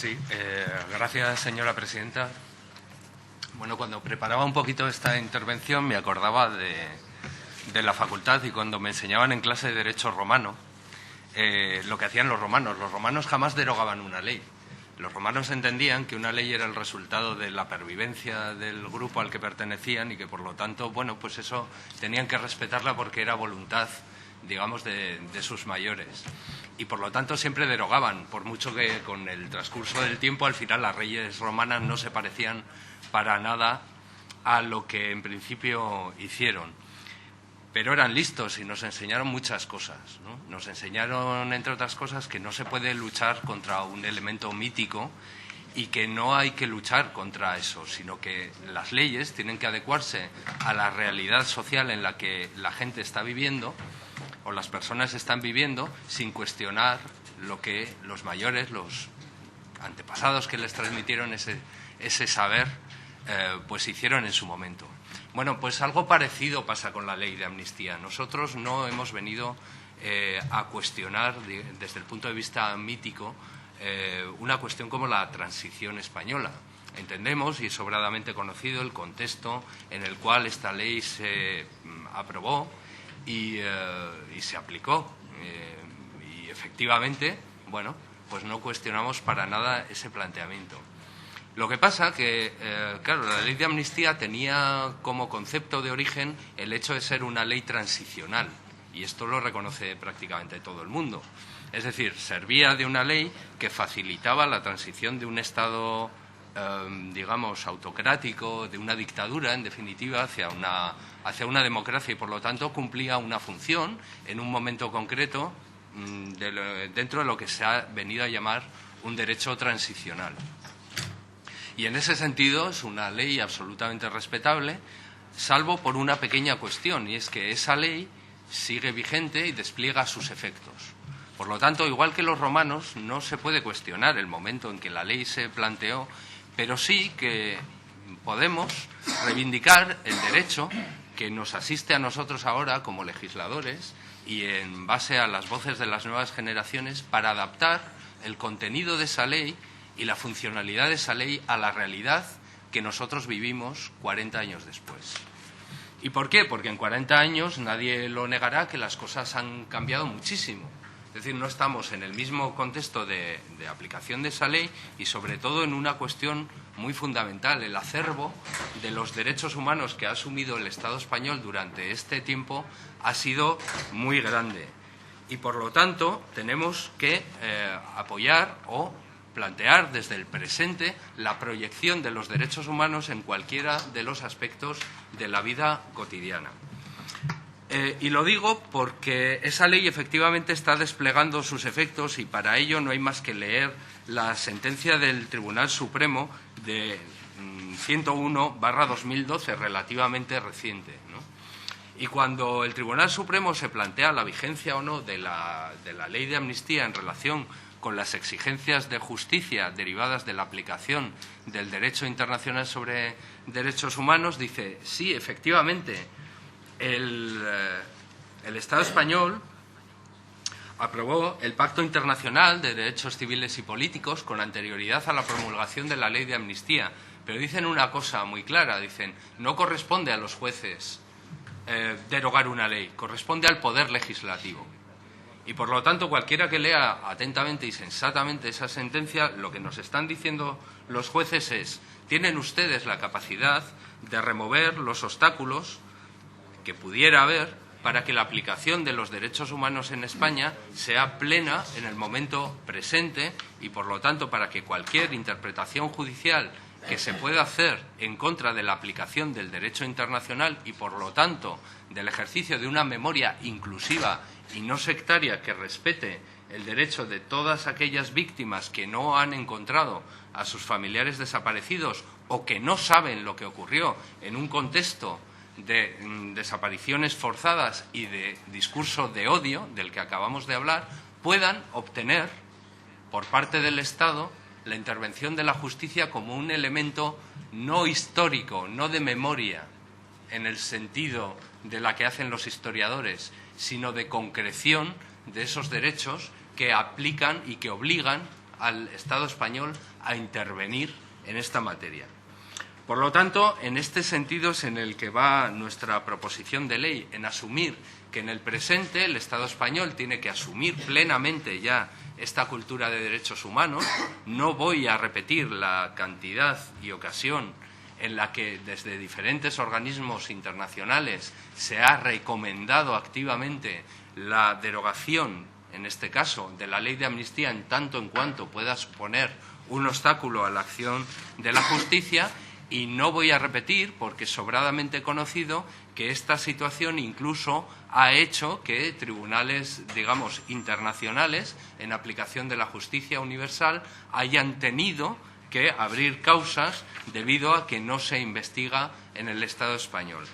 Sí, gracias, señora presidenta. Bueno, cuando preparaba un poquito esta intervención me acordaba de la facultad y cuando me enseñaban en clase de Derecho Romano lo que hacían los romanos. Los romanos jamás derogaban una ley. Los romanos entendían que una ley era el resultado de la pervivencia del grupo al que pertenecían y que, por lo tanto, bueno, pues eso tenían que respetarla porque era voluntad, digamos, de sus mayores. Y, por lo tanto, siempre derogaban, por mucho que con el transcurso del tiempo, al final, las leyes romanas no se parecían para nada a lo que, en principio, hicieron. Pero eran listos y nos enseñaron muchas cosas, ¿no? Nos enseñaron, entre otras cosas, que no se puede luchar contra un elemento mítico y que no hay que luchar contra eso, sino que las leyes tienen que adecuarse a la realidad social en la que la gente está viviendo o las personas están viviendo sin cuestionar lo que los mayores, los antepasados que les transmitieron ese saber, pues hicieron en su momento. Bueno, pues algo parecido pasa con la ley de amnistía. Nosotros no hemos venido a cuestionar, desde el punto de vista mítico, una cuestión como la transición española. Entendemos, y es sobradamente conocido, el contexto en el cual esta ley se aprobó y se aplicó. Y efectivamente, bueno, pues no cuestionamos para nada ese planteamiento. Lo que pasa que, claro, la ley de amnistía tenía como concepto de origen el hecho de ser una ley transicional, y esto lo reconoce prácticamente todo el mundo. Es decir, servía de una ley que facilitaba la transición de un Estado, digamos, autocrático, de una dictadura, en definitiva, hacia una democracia, y por lo tanto cumplía una función en un momento concreto dentro de lo que se ha venido a llamar un derecho transicional. Y en ese sentido es una ley absolutamente respetable, salvo por una pequeña cuestión, y es que esa ley sigue vigente y despliega sus efectos. Por lo tanto, igual que los romanos, no se puede cuestionar el momento en que la ley se planteó, pero sí que podemos reivindicar el derecho que nos asiste a nosotros ahora como legisladores y en base a las voces de las nuevas generaciones para adaptar el contenido de esa ley y la funcionalidad de esa ley a la realidad que nosotros vivimos 40 años después. ¿Y por qué? Porque en 40 años nadie lo negará que las cosas han cambiado muchísimo. Es decir, no estamos en el mismo contexto de aplicación de esa ley y, sobre todo, en una cuestión muy fundamental. El acervo de los derechos humanos que ha asumido el Estado español durante este tiempo ha sido muy grande. Y, por lo tanto, tenemos que apoyar o plantear desde el presente la proyección de los derechos humanos en cualquiera de los aspectos de la vida cotidiana. Y lo digo porque esa ley efectivamente está desplegando sus efectos y para ello no hay más que leer la sentencia del Tribunal Supremo de 101/2012, relativamente reciente, ¿no? Y cuando el Tribunal Supremo se plantea la vigencia o no de la ley de amnistía en relación con las exigencias de justicia derivadas de la aplicación del derecho internacional sobre derechos humanos, dice, sí, efectivamente, el Estado español aprobó el Pacto Internacional de Derechos Civiles y Políticos con anterioridad a la promulgación de la ley de amnistía, pero dicen una cosa muy clara, dicen, no corresponde a los jueces derogar una ley, corresponde al Poder Legislativo. Y, por lo tanto, cualquiera que lea atentamente y sensatamente esa sentencia, lo que nos están diciendo los jueces es, tienen ustedes la capacidad de remover los obstáculos que pudiera haber para que la aplicación de los derechos humanos en España sea plena en el momento presente y, por lo tanto, para que cualquier interpretación judicial que se pueda hacer en contra de la aplicación del derecho internacional y, por lo tanto, del ejercicio de una memoria inclusiva y no sectaria que respete el derecho de todas aquellas víctimas que no han encontrado a sus familiares desaparecidos o que no saben lo que ocurrió en un contexto de desapariciones forzadas y de discurso de odio del que acabamos de hablar, puedan obtener por parte del Estado la intervención de la justicia como un elemento no histórico, no de memoria, en el sentido de la que hacen los historiadores, sino de concreción de esos derechos que aplican y que obligan al Estado español a intervenir en esta materia. Por lo tanto, en este sentido es en el que va nuestra proposición de ley, en asumir que en el presente el Estado español tiene que asumir plenamente ya esta cultura de derechos humanos. No voy a repetir la cantidad y ocasión en la que desde diferentes organismos internacionales se ha recomendado activamente la derogación, en este caso, de la ley de amnistía en tanto en cuanto pueda suponer un obstáculo a la acción de la justicia. Y no voy a repetir, porque es sobradamente conocido, que esta situación incluso ha hecho que tribunales, digamos, internacionales, en aplicación de la justicia universal, hayan tenido que abrir causas debido a que no se investiga en el Estado español.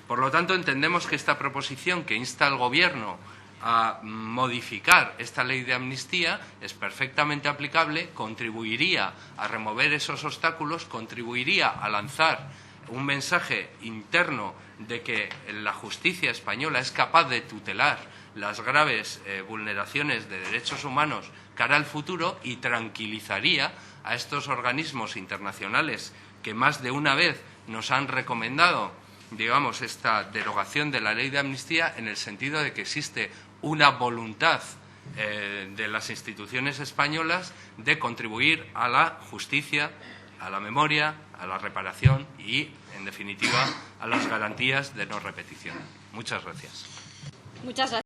Por lo tanto, entendemos que esta proposición que insta al Gobierno a modificar esta ley de amnistía es perfectamente aplicable, contribuiría a remover esos obstáculos, contribuiría a lanzar un mensaje interno de que la justicia española es capaz de tutelar las graves vulneraciones de derechos humanos cara al futuro y tranquilizaría a estos organismos internacionales que más de una vez nos han recomendado, digamos, esta derogación de la ley de amnistía, en el sentido de que existe una voluntad de las instituciones españolas de contribuir a la justicia, a la memoria, a la reparación y, en definitiva, a las garantías de no repetición. Muchas gracias. Muchas gracias.